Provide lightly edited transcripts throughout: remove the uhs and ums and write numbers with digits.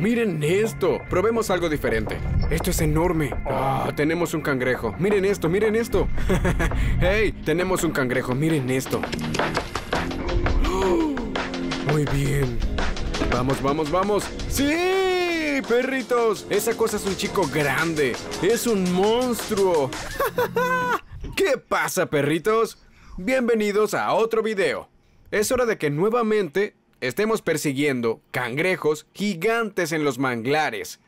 Miren esto. Probemos algo diferente. Esto es enorme. Tenemos un cangrejo. Miren esto, miren esto. ¡Hey! Tenemos un cangrejo. Miren esto. Muy bien. Vamos, vamos, vamos. ¡Sí! ¡Perritos! Esa cosa es un chico grande. Es un monstruo. ¿Qué pasa, perritos? Bienvenidos a otro video. Es hora de que nuevamente estemos persiguiendo cangrejos gigantes en los manglares.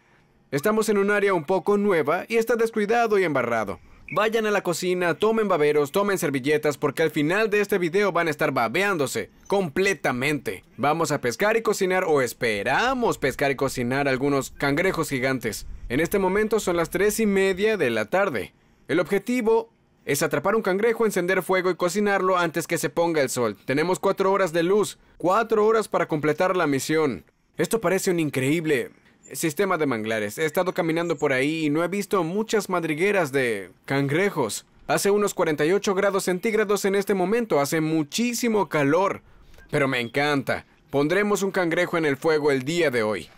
Estamos en un área un poco nueva y está descuidado y embarrado. Vayan a la cocina, tomen baberos, tomen servilletas, porque al final de este video van a estar babeándose completamente. Vamos a pescar y cocinar, o esperamos pescar y cocinar algunos cangrejos gigantes. En este momento son las 3:30 de la tarde. El objetivo es atrapar un cangrejo, encender fuego y cocinarlo antes que se ponga el sol. Tenemos 4 horas de luz, 4 horas para completar la misión. Esto parece un increíble sistema de manglares. He estado caminando por ahí y no he visto muchas madrigueras de cangrejos. Hace unos 48 grados centígrados en este momento, hace muchísimo calor. Pero me encanta. Pondremos un cangrejo en el fuego el día de hoy.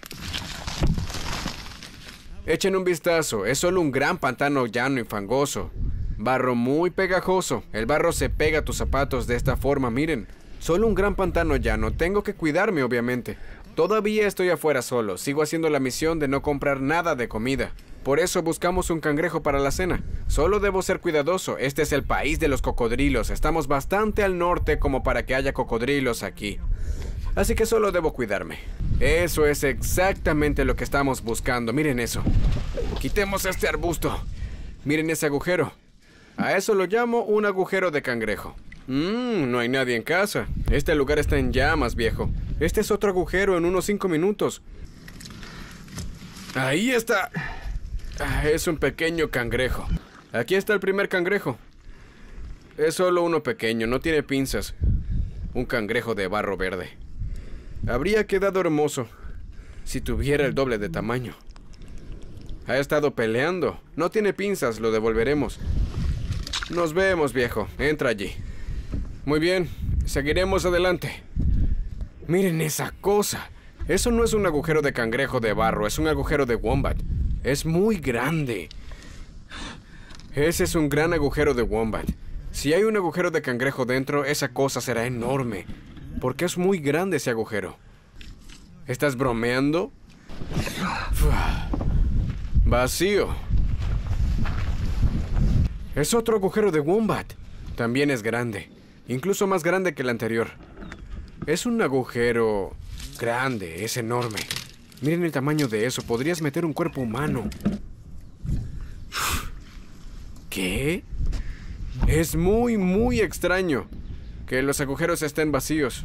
Echen un vistazo, es solo un gran pantano llano y fangoso. Barro muy pegajoso. El barro se pega a tus zapatos de esta forma, miren. Solo un gran pantano llano. Tengo que cuidarme, obviamente. Todavía estoy afuera solo. Sigo haciendo la misión de no comprar nada de comida. Por eso buscamos un cangrejo para la cena. Solo debo ser cuidadoso. Este es el país de los cocodrilos. Estamos bastante al norte como para que haya cocodrilos aquí. Así que solo debo cuidarme. Eso es exactamente lo que estamos buscando. Miren eso. Quitemos este arbusto. Miren ese agujero. A eso lo llamo un agujero de cangrejo. No hay nadie en casa. Este lugar está en llamas, viejo. Este es otro agujero en unos 5 minutos. Ahí está. Es un pequeño cangrejo. Aquí está el primer cangrejo. Es solo uno pequeño, no tiene pinzas. Un cangrejo de barro verde. Habría quedado hermoso si tuviera el doble de tamaño. Ha estado peleando. No tiene pinzas, lo devolveremos. Nos vemos, viejo. Entra allí. Muy bien, seguiremos adelante. Miren esa cosa. Eso no es un agujero de cangrejo de barro, es un agujero de wombat. Es muy grande. Ese es un gran agujero de wombat. Si hay un agujero de cangrejo dentro, esa cosa será enorme. Porque es muy grande ese agujero. ¿Estás bromeando? Vacío. Es otro agujero de wombat. También es grande. Incluso más grande que el anterior. Es un agujero grande, es enorme. Miren el tamaño de eso. Podrías meter un cuerpo humano. ¿Qué? Es muy, muy extraño que los agujeros estén vacíos.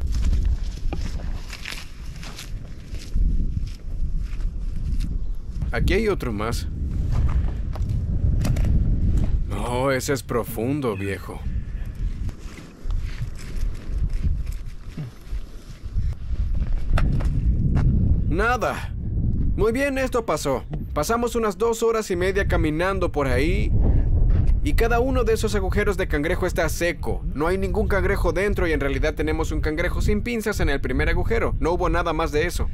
Aquí hay otro más. Oh, ese es profundo, viejo. Nada. Muy bien, esto pasó. Pasamos unas 2 horas y media caminando por ahí. Y cada uno de esos agujeros de cangrejo está seco. No hay ningún cangrejo dentro y en realidad tenemos un cangrejo sin pinzas en el primer agujero. No hubo nada más de eso.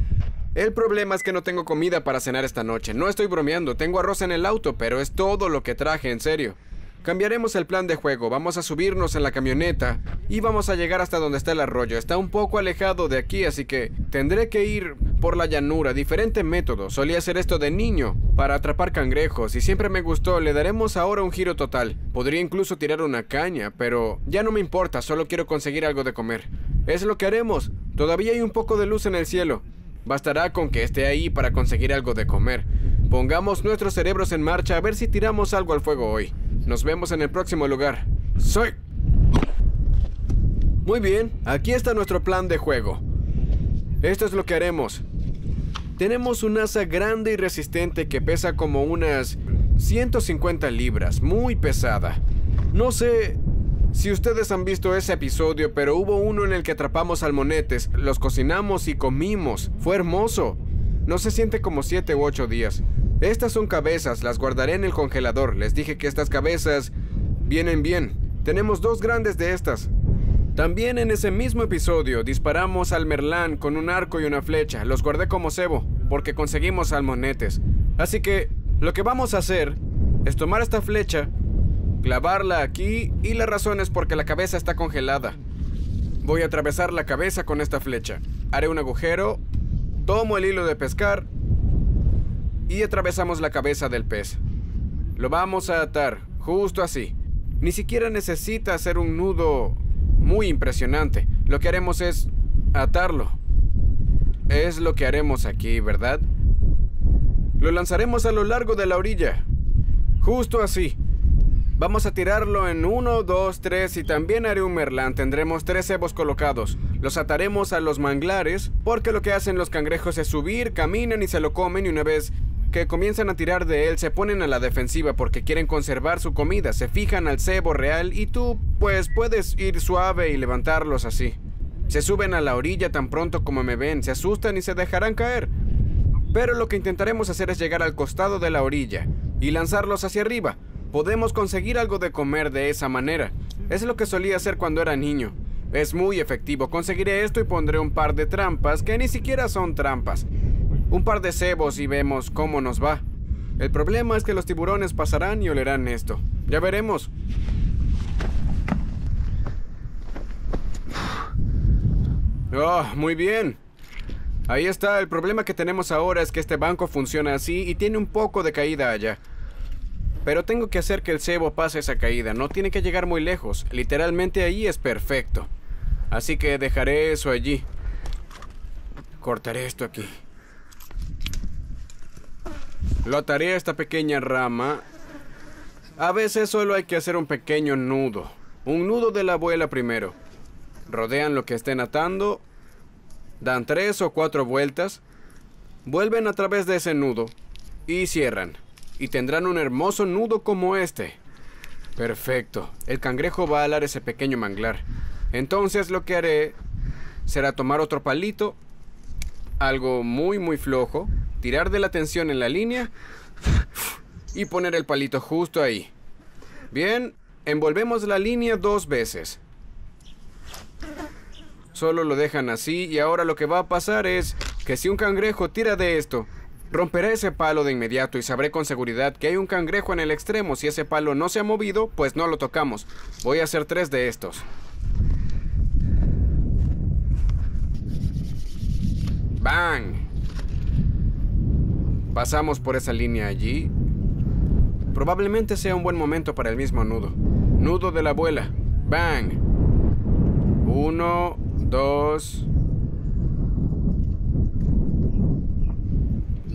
El problema es que no tengo comida para cenar esta noche. No estoy bromeando, tengo arroz en el auto, pero es todo lo que traje, en serio. Cambiaremos el plan de juego, vamos a subirnos en la camioneta y vamos a llegar hasta donde está el arroyo. Está un poco alejado de aquí, así que tendré que ir por la llanura. Diferente método, solía hacer esto de niño para atrapar cangrejos y siempre me gustó. Le daremos ahora un giro total. Podría incluso tirar una caña, pero ya no me importa, solo quiero conseguir algo de comer. Es lo que haremos. Todavía hay un poco de luz en el cielo. Bastará con que esté ahí para conseguir algo de comer. Pongamos nuestros cerebros en marcha a ver si tiramos algo al fuego hoy. Nos vemos en el próximo lugar. ¡Soy! Muy bien, aquí está nuestro plan de juego. Esto es lo que haremos. Tenemos un asa grande y resistente que pesa como unas 150 libras, muy pesada. No sé si ustedes han visto ese episodio, pero hubo uno en el que atrapamos salmonetes, los cocinamos y comimos. Fue hermoso. No se siente como 7 u 8 días. Estas son cabezas, las guardaré en el congelador. Les dije que estas cabezas vienen bien. Tenemos 2 grandes de estas. También en ese mismo episodio disparamos al merlán con un arco y una flecha. Los guardé como cebo. porque conseguimos salmonetes. Así que lo que vamos a hacer es tomar esta flecha, clavarla aquí, y la razón es porque la cabeza está congelada. Voy a atravesar la cabeza con esta flecha. Haré un agujero, tomo el hilo de pescar y atravesamos la cabeza del pez. Lo vamos a atar, justo así. Ni siquiera necesita hacer un nudo muy impresionante. Lo que haremos es atarlo. Es lo que haremos aquí, ¿verdad? Lo lanzaremos a lo largo de la orilla. Justo así. Vamos a tirarlo en 1, 2, 3 y también haré un merlán. Tendremos 3 cebos colocados. Los ataremos a los manglares porque lo que hacen los cangrejos es subir, caminan y se lo comen, y una vez que comienzan a tirar de él se ponen a la defensiva porque quieren conservar su comida. Se fijan al cebo real y tú pues puedes ir suave y levantarlos así. Se suben a la orilla tan pronto como me ven, se asustan y se dejarán caer. Pero lo que intentaremos hacer es llegar al costado de la orilla y lanzarlos hacia arriba. Podemos conseguir algo de comer de esa manera. Es lo que solía hacer cuando era niño. Es muy efectivo. Conseguiré esto y pondré un par de trampas que ni siquiera son trampas. Un par de cebos y vemos cómo nos va. El problema es que los tiburones pasarán y olerán esto. Ya veremos. Oh, muy bien. Ahí está. El problema que tenemos ahora es que este banco funciona así y tiene un poco de caída allá. Pero tengo que hacer que el cebo pase esa caída. No tiene que llegar muy lejos. Literalmente ahí es perfecto. Así que dejaré eso allí. Cortaré esto aquí. Lo ataré a esta pequeña rama. A veces solo hay que hacer un pequeño nudo. Un nudo de la abuela primero. Rodean lo que estén atando. Dan 3 o 4 vueltas. Vuelven a través de ese nudo. Y cierran. Y tendrán un hermoso nudo como este. Perfecto. El cangrejo va a alar ese pequeño manglar. Entonces lo que haré será tomar otro palito. Algo muy flojo. Tirar de la tensión en la línea. Y poner el palito justo ahí. Bien. Envolvemos la línea 2 veces. Solo lo dejan así. Y ahora lo que va a pasar es que si un cangrejo tira de esto, romperé ese palo de inmediato y sabré con seguridad que hay un cangrejo en el extremo. Si ese palo no se ha movido, pues no lo tocamos. Voy a hacer 3 de estos. ¡Bang! Pasamos por esa línea allí. Probablemente sea un buen momento para el mismo nudo. Nudo de la abuela. ¡Bang! 1, 2...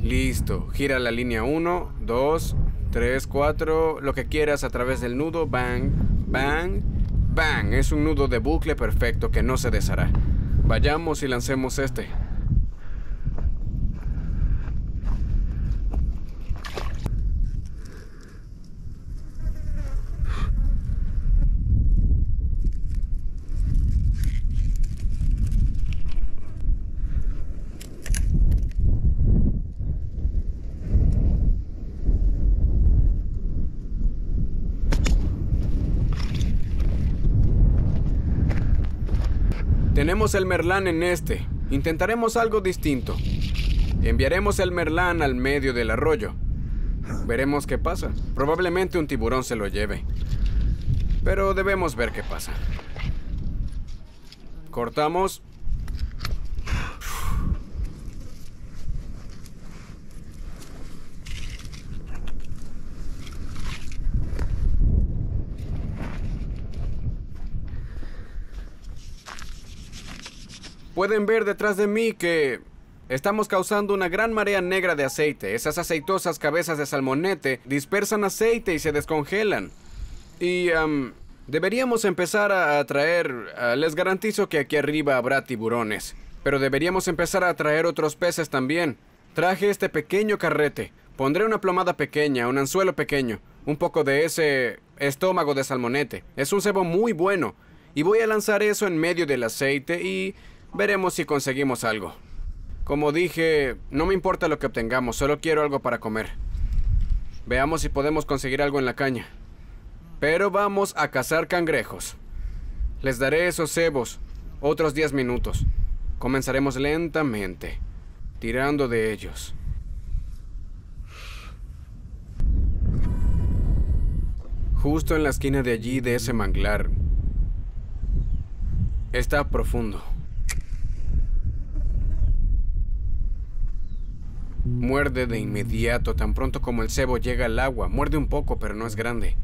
Listo. Gira la línea 1, 2, 3, 4... Lo que quieras a través del nudo. Bang, bang, bang. Es un nudo de bucle perfecto que no se deshará. Vayamos y lancemos este. Tenemos el merlán en este. Intentaremos algo distinto. Enviaremos el merlán al medio del arroyo. Veremos qué pasa. Probablemente un tiburón se lo lleve. Pero debemos ver qué pasa. Cortamos. Pueden ver detrás de mí que estamos causando una gran marea negra de aceite. Esas aceitosas cabezas de salmonete dispersan aceite y se descongelan. Y deberíamos empezar a atraer... les garantizo que aquí arriba habrá tiburones. Pero deberíamos empezar a atraer otros peces también. Traje este pequeño carrete. Pondré una plomada pequeña, un anzuelo pequeño. Un poco de ese estómago de salmonete. Es un cebo muy bueno. Y voy a lanzar eso en medio del aceite y... veremos si conseguimos algo. Como dije, no me importa lo que obtengamos, solo quiero algo para comer. Veamos si podemos conseguir algo en la caña. Pero vamos a cazar cangrejos. Les daré esos cebos, otros 10 minutos. Comenzaremos lentamente. tirando de ellos. Justo en la esquina de allí, de ese manglar, está profundo. Muerde de inmediato, tan pronto como el cebo llega al agua. Muerde un poco, pero no es grande.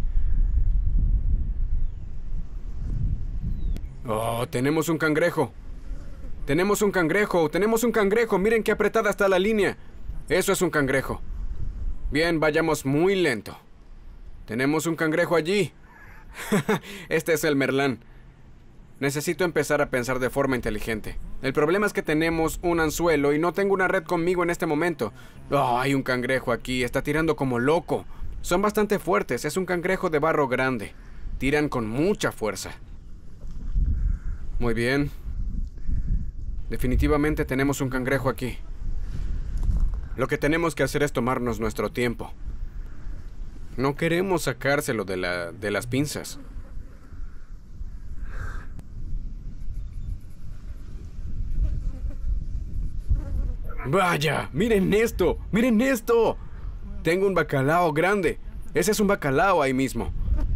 ¡Oh, tenemos un cangrejo! ¡Tenemos un cangrejo! ¡Tenemos un cangrejo! ¡Miren qué apretada está la línea! Eso es un cangrejo. Bien, vayamos muy lento. Tenemos un cangrejo allí. Este es el merlán. Necesito empezar a pensar de forma inteligente. El problema es que tenemos un anzuelo y no tengo una red conmigo en este momento. Oh, hay un cangrejo aquí. Está tirando como loco. Son bastante fuertes. Es un cangrejo de barro grande. Tiran con mucha fuerza. Muy bien. Definitivamente tenemos un cangrejo aquí. Lo que tenemos que hacer es tomarnos nuestro tiempo. No queremos sacárselo de las pinzas. ¡Vaya! ¡Miren esto! ¡Miren esto! Tengo un bacalao grande. Ese es un bacalao ahí mismo.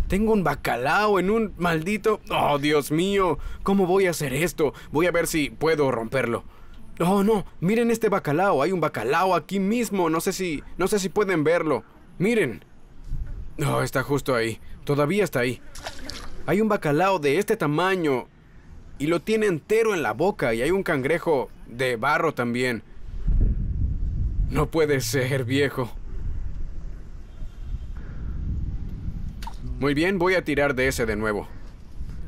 Tengo un bacalao en un maldito... ¡Oh, Dios mío! ¿Cómo voy a hacer esto? Voy a ver si puedo romperlo. ¡Oh, no! Miren este bacalao. Hay un bacalao aquí mismo. No sé si pueden verlo. ¡Miren! Oh, está justo ahí. Todavía está ahí. Hay un bacalao de este tamaño. Y lo tiene entero en la boca. Y hay un cangrejo de barro también. No puede ser, viejo. Muy bien, voy a tirar de ese de nuevo.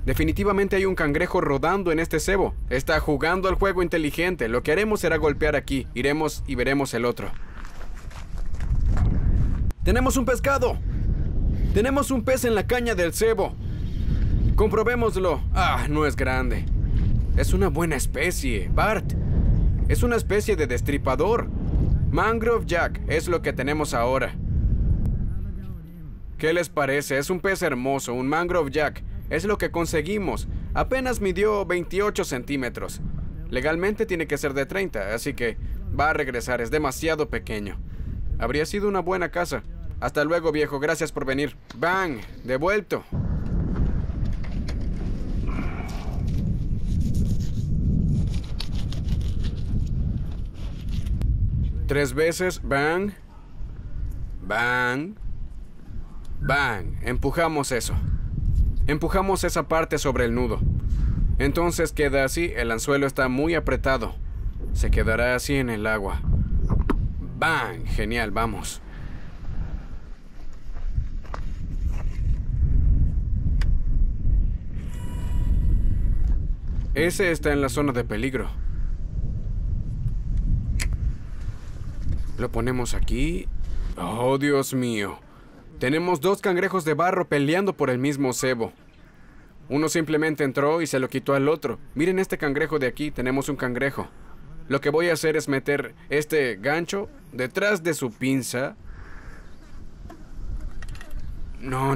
Definitivamente hay un cangrejo rodando en este cebo. Está jugando al juego inteligente. Lo que haremos será golpear aquí. Iremos y veremos el otro. ¡Tenemos un pescado! ¡Tenemos un pez en la caña del cebo! Comprobémoslo. Ah, no es grande. Es una buena especie, Bart. Es una especie de destripador. Mangrove Jack es lo que tenemos ahora. ¿Qué les parece? Es un pez hermoso, un Mangrove Jack. Es lo que conseguimos. Apenas midió 28 centímetros. Legalmente tiene que ser de 30, así que va a regresar. Es demasiado pequeño. Habría sido una buena casa. Hasta luego, viejo. Gracias por venir. ¡Bang! Devuelto. Tres veces. Bang. Bang. Bang. Empujamos eso. Empujamos esa parte sobre el nudo. Entonces queda así. El anzuelo está muy apretado. Se quedará así en el agua. Bang. Genial. Vamos. Ese está en la zona de peligro. Lo ponemos aquí. Oh, Dios mío. Tenemos dos cangrejos de barro peleando por el mismo cebo. Uno simplemente entró y se lo quitó al otro. Miren este cangrejo de aquí. Tenemos un cangrejo. Lo que voy a hacer es meter este gancho detrás de su pinza. No.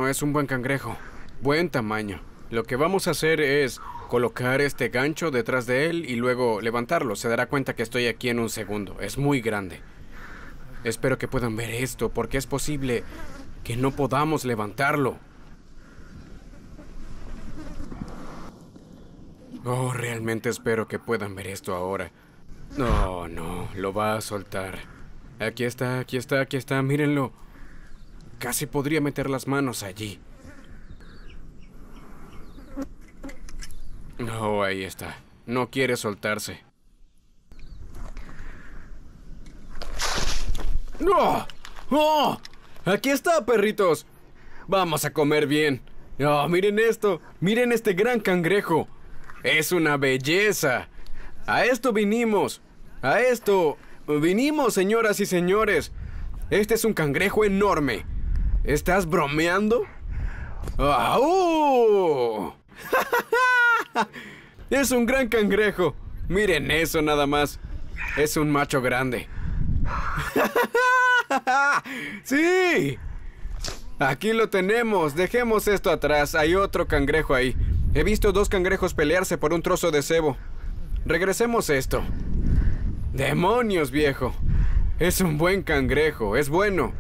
Es un buen cangrejo. Buen tamaño. Lo que vamos a hacer es colocar este gancho detrás de él y luego levantarlo. Se dará cuenta que estoy aquí en un segundo. Es muy grande. Espero que puedan ver esto, porque es posible que no podamos levantarlo. Oh, realmente espero que puedan ver esto ahora. No, lo va a soltar. Aquí está, mírenlo. Casi podría meter las manos allí. Oh, ahí está. No quiere soltarse. ¡Oh! ¡Oh! Aquí está, perritos. Vamos a comer bien. Oh, miren esto. Miren este gran cangrejo. Es una belleza. A esto vinimos. A esto vinimos, señoras y señores. Este es un cangrejo enorme. ¿Estás bromeando? ¡Oh! Es un gran cangrejo. Miren eso nada más. Es un macho grande. ¡Sí! Aquí lo tenemos. Dejemos esto atrás. Hay otro cangrejo ahí. He visto dos cangrejos pelearse por un trozo de cebo. Regresemos esto. ¡Demonios, viejo! Es un buen cangrejo, es bueno.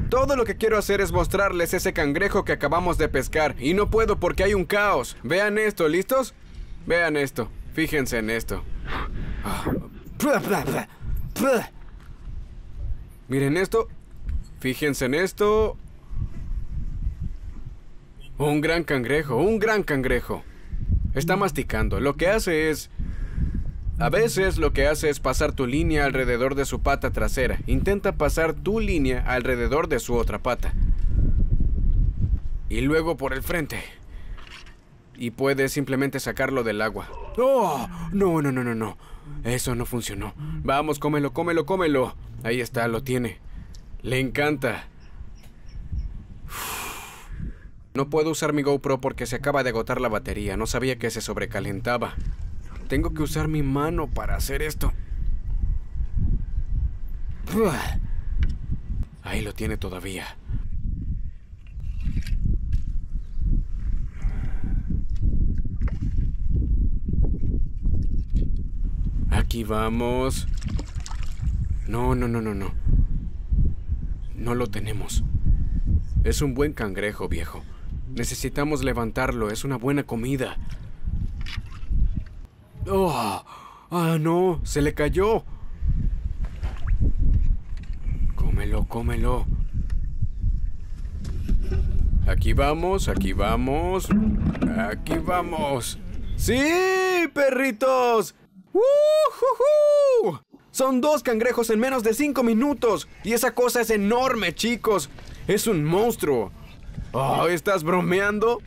Todo lo que quiero hacer es mostrarles ese cangrejo que acabamos de pescar. Y no puedo porque hay un caos. Vean esto, ¿listos? Vean esto. Fíjense en esto. Miren esto. Fíjense en esto. Un gran cangrejo, un gran cangrejo. Está masticando. Lo que hace es... A veces lo que hace es pasar tu línea alrededor de su pata trasera. Intenta pasar tu línea alrededor de su otra pata. Y luego por el frente. Y puedes simplemente sacarlo del agua. ¡Oh! No, no, no, no, no. Eso no funcionó. Vamos, cómelo, cómelo, cómelo. Ahí está, lo tiene. Le encanta. No puedo usar mi GoPro porque se acaba de agotar la batería. No sabía que se sobrecalentaba. Tengo que usar mi mano para hacer esto. Ahí lo tiene todavía. Aquí vamos. No, no, no, no, no. No lo tenemos. Es un buen cangrejo, viejo. Necesitamos levantarlo. Es una buena comida. ¡Oh! ¡Ah, no! ¡Se le cayó! Cómelo, cómelo. Aquí vamos, aquí vamos. Aquí vamos. ¡Sí, perritos! ¡Uh-huh-huh! Son 2 cangrejos en menos de 5 minutos. Y esa cosa es enorme, chicos. Es un monstruo. Oh, ¿estás bromeando?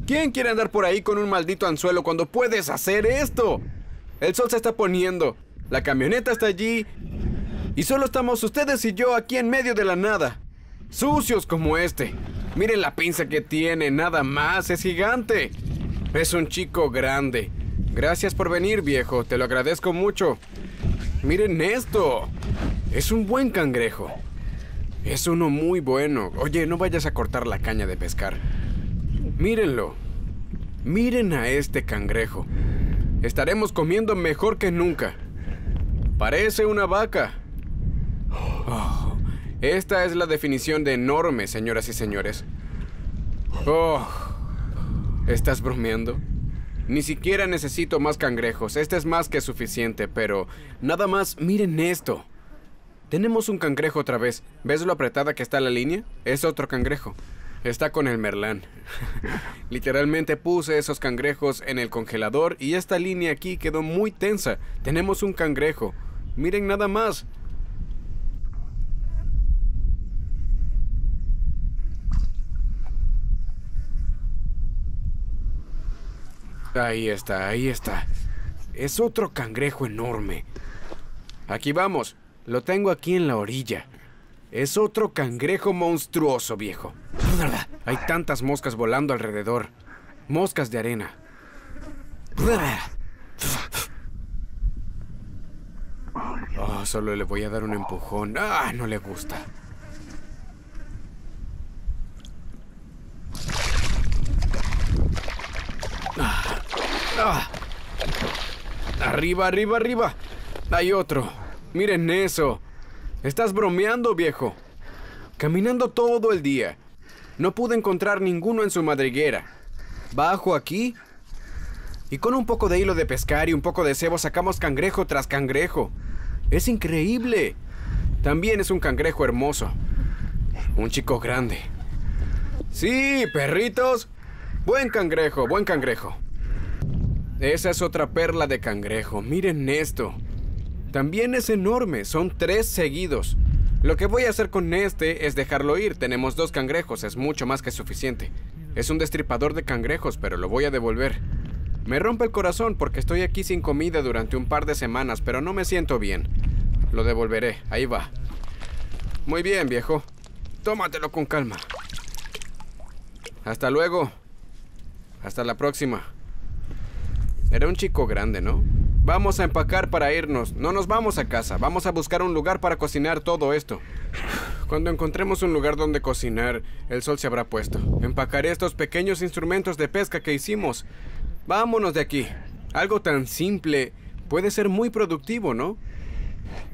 ¿Quién quiere andar por ahí con un maldito anzuelo cuando puedes hacer esto? El sol se está poniendo. La camioneta está allí. Y solo estamos ustedes y yo aquí en medio de la nada. Sucios como este. Miren la pinza que tiene, nada más. Es gigante. Es un chico grande. Gracias por venir, viejo. Te lo agradezco mucho. Miren esto. Es un buen cangrejo. Es uno muy bueno. Oye, no vayas a cortar la caña de pescar. Mírenlo. Miren a este cangrejo. Estaremos comiendo mejor que nunca. Parece una vaca. Oh, esta es la definición de enorme, señoras y señores. Oh, ¿estás bromeando? Ni siquiera necesito más cangrejos. Este es más que suficiente, pero nada más, miren esto. Tenemos un cangrejo otra vez. ¿Ves lo apretada que está la línea? Es otro cangrejo. Está con el merlán. Literalmente puse esos cangrejos en el congelador y esta línea aquí quedó muy tensa. Tenemos un cangrejo. Miren nada más. Ahí está, ahí está. Es otro cangrejo enorme. Aquí vamos. Lo tengo aquí en la orilla. Es otro cangrejo monstruoso, viejo. Hay tantas moscas volando alrededor. Moscas de arena. Oh, solo le voy a dar un empujón. Ah, no le gusta. Arriba, arriba, arriba. Hay otro. Miren eso. Estás bromeando, viejo. Caminando todo el día. No pude encontrar ninguno en su madriguera. Bajo aquí. Y con un poco de hilo de pescar y un poco de cebo sacamos cangrejo tras cangrejo. Es increíble. También es un cangrejo hermoso. Un chico grande. Sí, perritos. Buen cangrejo, buen cangrejo. Esa es otra perla de cangrejo. Miren esto. También es enorme. Son 3 seguidos. Lo que voy a hacer con este es dejarlo ir. Tenemos 2 cangrejos. Es mucho más que suficiente. Es un destripador de cangrejos, pero lo voy a devolver. Me rompe el corazón porque estoy aquí sin comida durante un par de semanas, pero no me siento bien. Lo devolveré. Ahí va. Muy bien, viejo. Tómatelo con calma. Hasta luego. Hasta la próxima. Era un chico grande, ¿no? Vamos a empacar para irnos. No nos vamos a casa. Vamos a buscar un lugar para cocinar todo esto. Cuando encontremos un lugar donde cocinar, el sol se habrá puesto. Empacaré estos pequeños instrumentos de pesca que hicimos. Vámonos de aquí. Algo tan simple puede ser muy productivo, ¿no?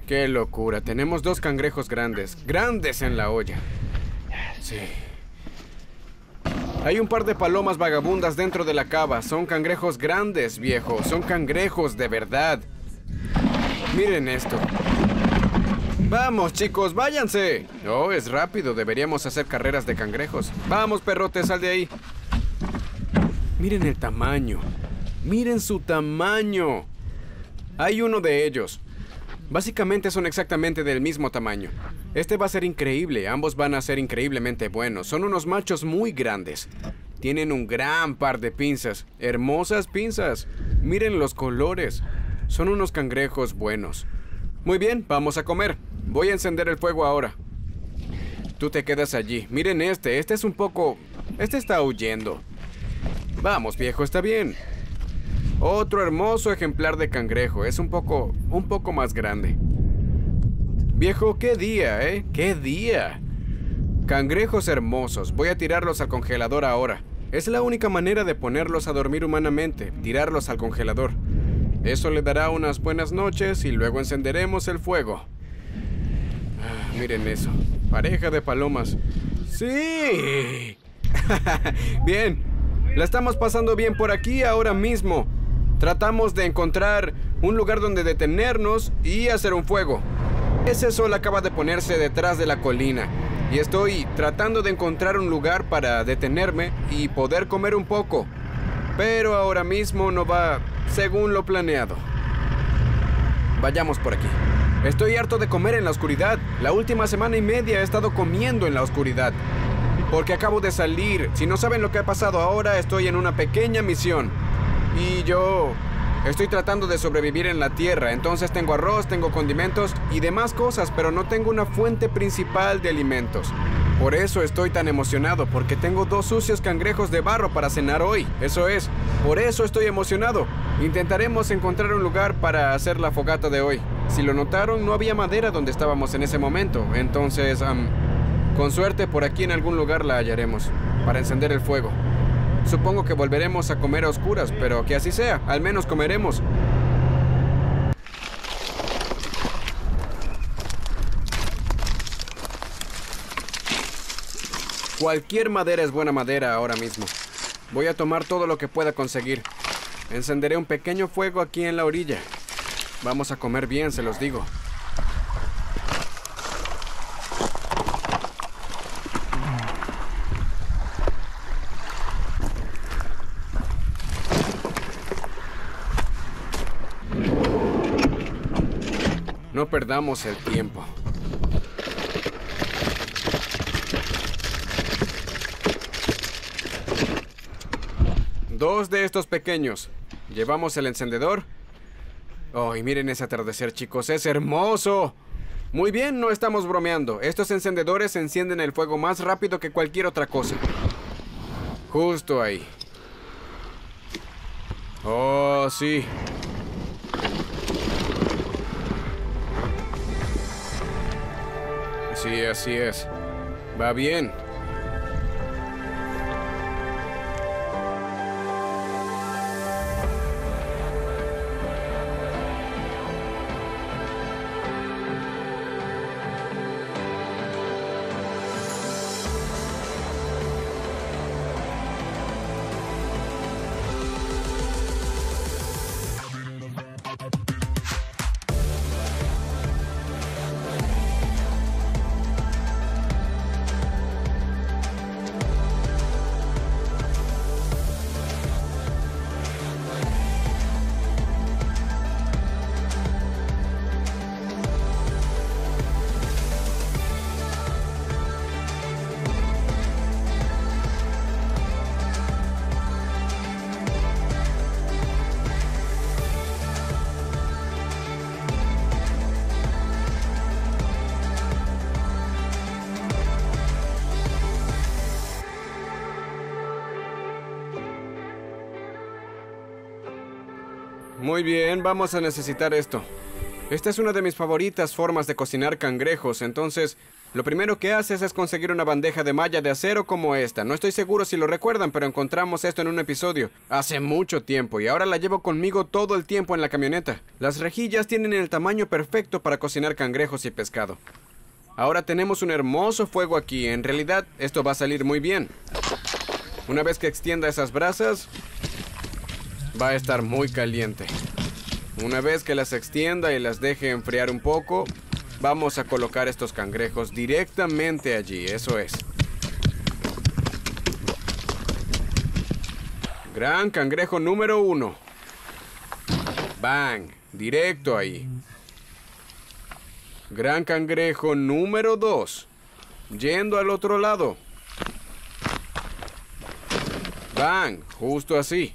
Qué locura, tenemos 2 cangrejos grandes. Grandes en la olla. Sí. Hay un par de palomas vagabundas dentro de la cava. Son cangrejos grandes, viejo. Son cangrejos de verdad. Miren esto. Vamos, chicos, váyanse. Oh, es rápido. Deberíamos hacer carreras de cangrejos. Vamos, perrote, sal de ahí. Miren el tamaño. Miren su tamaño. Hay uno de ellos. Básicamente son exactamente del mismo tamaño. Este va a ser increíble. Ambos van a ser increíblemente buenos. Son unos machos muy grandes. Tienen un gran par de pinzas. Hermosas pinzas. Miren los colores. Son unos cangrejos buenos. Muy bien, vamos a comer. Voy a encender el fuego ahora. Tú te quedas allí. Miren este. Este es un poco... Este está huyendo. Vamos, viejo, está bien. Otro hermoso ejemplar de cangrejo. Es un poco más grande. Viejo, qué día, ¿eh? ¡Qué día! Cangrejos hermosos. Voy a tirarlos al congelador ahora. Es la única manera de ponerlos a dormir humanamente. Tirarlos al congelador. Eso le dará unas buenas noches y luego encenderemos el fuego. Miren eso. Pareja de palomas. ¡Sí! Bien. La estamos pasando bien por aquí ahora mismo. Tratamos de encontrar un lugar donde detenernos y hacer un fuego. Ese sol acaba de ponerse detrás de la colina y estoy tratando de encontrar un lugar para detenerme y poder comer un poco. Pero ahora mismo no va según lo planeado. Vayamos por aquí. Estoy harto de comer en la oscuridad. La última semana y media he estado comiendo en la oscuridad. Porque acabo de salir. Si no saben lo que ha pasado ahora, estoy en una pequeña misión. Y yo estoy tratando de sobrevivir en la tierra. Entonces tengo arroz, tengo condimentos y demás cosas, pero no tengo una fuente principal de alimentos. Por eso estoy tan emocionado, porque tengo 2 sucios cangrejos de barro para cenar hoy. Eso es, por eso estoy emocionado. Intentaremos encontrar un lugar para hacer la fogata de hoy. Si lo notaron, no había madera donde estábamos en ese momento. Entonces, con suerte por aquí en algún lugar la hallaremos para encender el fuego. Supongo que volveremos a comer a oscuras, pero que así sea, al menos comeremos. Cualquier madera es buena madera ahora mismo. Voy a tomar todo lo que pueda conseguir. Encenderé un pequeño fuego aquí en la orilla. Vamos a comer bien, se los digo. No perdamos el tiempo. Dos de estos pequeños. Llevamos el encendedor. Oh, y miren ese atardecer, chicos. ¡Es hermoso! Muy bien, no estamos bromeando. Estos encendedores encienden el fuego más rápido que cualquier otra cosa. Justo ahí. Oh, sí. Sí, así es. Va bien. Muy bien, vamos a necesitar esto. Esta es una de mis favoritas formas de cocinar cangrejos, entonces Lo primero que haces es conseguir una bandeja de malla de acero como esta. No estoy seguro si lo recuerdan, pero encontramos esto en un episodio hace mucho tiempo y ahora la llevo conmigo todo el tiempo en la camioneta. Las rejillas tienen el tamaño perfecto para cocinar cangrejos y pescado. Ahora tenemos un hermoso fuego aquí. En realidad, esto va a salir muy bien. Una vez que extienda esas brasas, va a estar muy caliente. Una vez que las extienda y las deje enfriar un poco, vamos a colocar estos cangrejos directamente allí, eso es. Gran cangrejo número 1. Bang, directo ahí. Gran cangrejo número 2. Yendo al otro lado. Bang, justo así.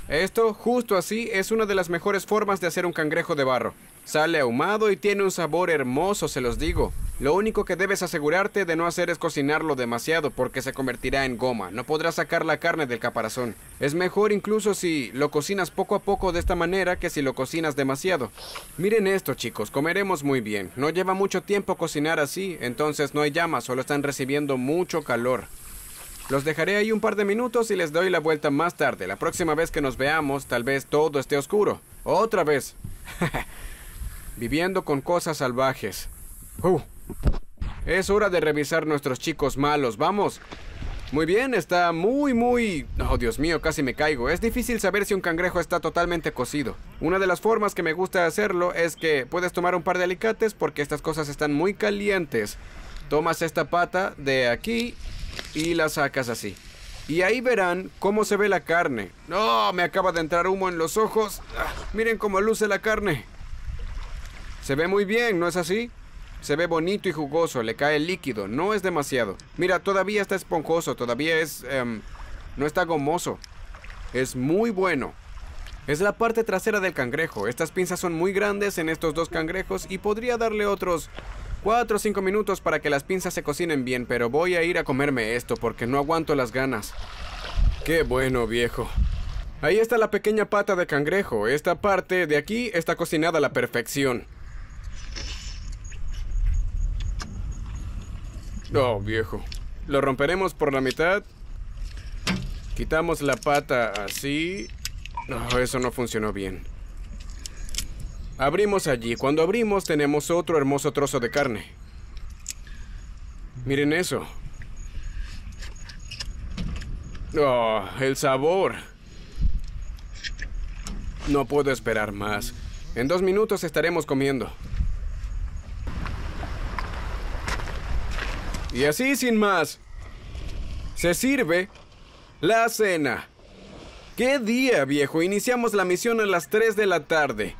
Esto, justo así, es una de las mejores formas de hacer un cangrejo de barro. Sale ahumado y tiene un sabor hermoso, se los digo. Lo único que debes asegurarte de no hacer es cocinarlo demasiado porque se convertirá en goma. No podrás sacar la carne del caparazón. Es mejor incluso si lo cocinas poco a poco de esta manera que si lo cocinas demasiado. Miren esto, chicos, comeremos muy bien. No lleva mucho tiempo cocinar así, entonces no hay llamas, solo están recibiendo mucho calor. Los dejaré ahí un par de minutos y les doy la vuelta más tarde. La próxima vez que nos veamos, tal vez todo esté oscuro. Otra vez. Viviendo con cosas salvajes. Es hora de revisar nuestros chicos malos. ¡Vamos! Muy bien, está muy... Oh, Dios mío, casi me caigo. Es difícil saber si un cangrejo está totalmente cocido. Una de las formas que me gusta hacerlo es que puedes tomar un par de alicates porque estas cosas están muy calientes. Tomas esta pata de aquí y la sacas así. Y ahí verán cómo se ve la carne. ¡Oh! Me acaba de entrar humo en los ojos. Miren cómo luce la carne. Se ve muy bien, ¿no es así? Se ve bonito y jugoso, le cae el líquido, no es demasiado. Mira, todavía está esponjoso, todavía es... no está gomoso. Es muy bueno. Es la parte trasera del cangrejo. Estas pinzas son muy grandes en estos dos cangrejos y podría darle otros 4 o 5 minutos para que las pinzas se cocinen bien, pero voy a ir a comerme esto porque no aguanto las ganas. ¡Qué bueno, viejo! Ahí está la pequeña pata de cangrejo. Esta parte de aquí está cocinada a la perfección. Oh, viejo. Lo romperemos por la mitad. Quitamos la pata así. Oh, eso no funcionó bien. Abrimos allí. Cuando abrimos tenemos otro hermoso trozo de carne. Miren eso. Oh, el sabor. No puedo esperar más. En 2 minutos estaremos comiendo. Y así sin más, se sirve la cena. ¡Qué día, viejo! Iniciamos la misión a las 3 de la tarde.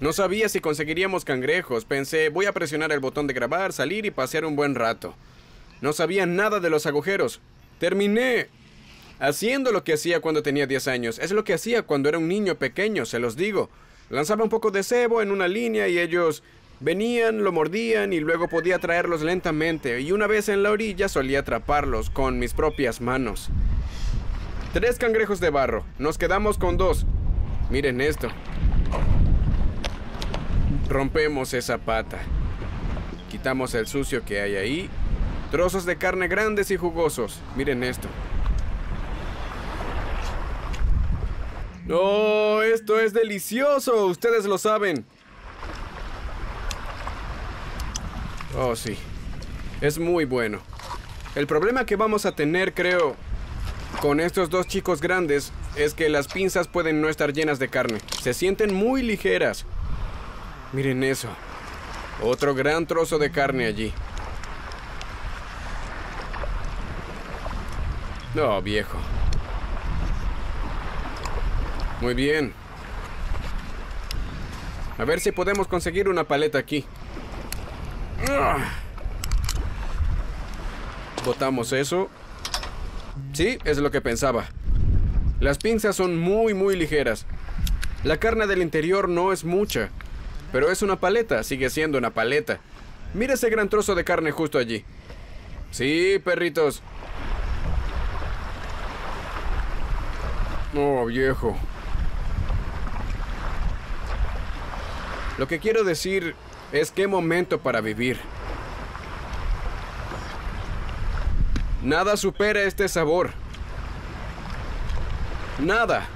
No sabía si conseguiríamos cangrejos. Pensé, voy a presionar el botón de grabar, salir y pasear un buen rato. No sabía nada de los agujeros. Terminé haciendo lo que hacía cuando tenía 10 años. Es lo que hacía cuando era un niño pequeño, se los digo. Lanzaba un poco de cebo en una línea y ellos venían, lo mordían y luego podía traerlos lentamente. Y una vez en la orilla solía atraparlos con mis propias manos. 3 cangrejos de barro. Nos quedamos con 2. Miren esto. Rompemos esa pata. Quitamos el sucio que hay ahí. Trozos de carne grandes y jugosos. Miren esto. ¡Oh, esto es delicioso! Ustedes lo saben. Oh, sí. Es muy bueno. El problema que vamos a tener, creo, con estos 2 chicos grandes es que las pinzas pueden no estar llenas de carne. Se sienten muy ligeras. Miren eso. Otro gran trozo de carne allí. Oh, viejo. Muy bien. A ver si podemos conseguir una paleta aquí. Botamos eso. Sí, es lo que pensaba. Las pinzas son muy ligeras. La carne del interior no es mucha, pero es una paleta, sigue siendo una paleta. Mira ese gran trozo de carne justo allí. Sí, perritos. Oh, viejo. Lo que quiero decir Es qué momento para vivir. Nada supera este sabor. Nada.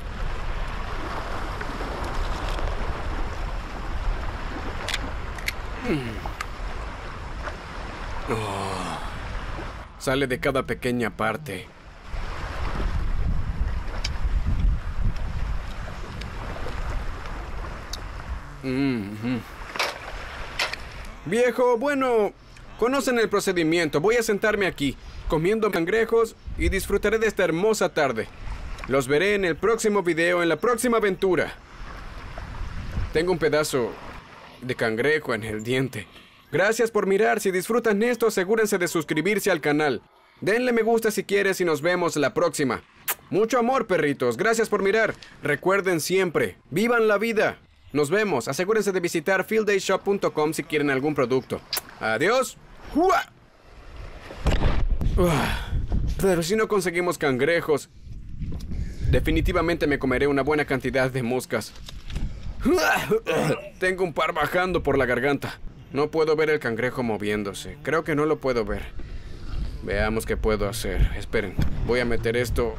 Oh. Sale de cada pequeña parte. Viejo, bueno, conocen el procedimiento. Voy a sentarme aquí, comiendo cangrejos y disfrutaré de esta hermosa tarde. Los veré en el próximo video, en la próxima aventura. Tengo un pedazo de cangrejo en el diente. Gracias por mirar. Si disfrutan esto, asegúrense de suscribirse al canal. Denle me gusta si quieres y nos vemos la próxima. Mucho amor, perritos. Gracias por mirar. Recuerden siempre, vivan la vida. Nos vemos. Asegúrense de visitar fielddayshop.com si quieren algún producto. Adiós. Pero si no conseguimos cangrejos, definitivamente me comeré una buena cantidad de moscas. Tengo un par bajando por la garganta. No puedo ver el cangrejo moviéndose. Creo que no lo puedo ver. Veamos qué puedo hacer. Esperen, voy a meter esto